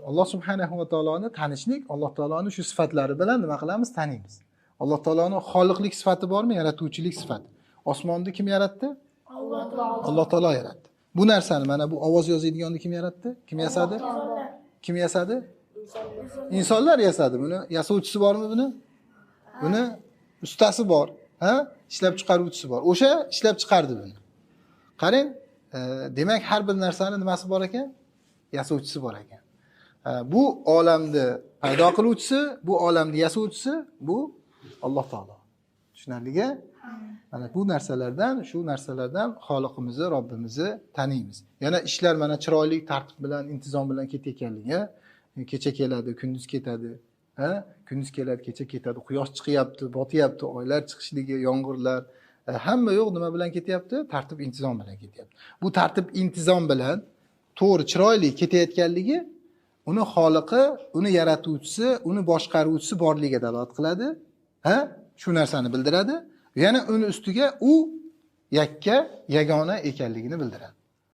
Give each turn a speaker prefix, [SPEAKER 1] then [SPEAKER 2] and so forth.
[SPEAKER 1] Alloh subhanahu va taoloni tanishlik, Alloh taoloni shu sifatlari bilan nima qilamiz? Taniymiz. Alloh taoloning xoliqlik sifati bormi? Yaratuvchilik sifati. Osmonni kim yaratdi? Alloh taolo yaratdi. Bu narsani mana bu ovoz yozadiganni kim yaratdi? Kim yasadi? Kim yasadi? İnsanlar yasadi. Buni yasovchisi bormi buni? Buni ustasi bor, ha? Ishlab chiqaruvchisi bor. O'sha ishlab chiqardi buni. Qarang, demak har bir narsani nimasi bor ekan? Yasovchisi bor ekan. Bu olamni paydo qiluvchisi, bu olamni yasovchisi bu Alloh taolo. Tushunarligi? Mana bu narsalardan, shu narsalardan Xoliqimizni, Robbimizni taniymiz. Yana ishlar mana chiroyli tartib bilan, intizom bilan ketayotganligi, kecha keladi, kunduz ketadi, ha? Kunduz keladi, kecha ketadi, quyosh chiqyapti, botyapti, oylar chiqishligi, yomg'irlar, hamma yo'q nima bilan ketyapti? Tartib, intizom bilan ketyapti. Bu tartib, intizom bilan to'g'ri, chiroyli ketayotganligi uni xoliqi, uni yaratuvchisi, uni boshqaruvchisi borligiga dalolat qiladi, ha? Shu narsani bildiradi. Yana uni ustiga u yakka, yagona ekanligini bildiradi.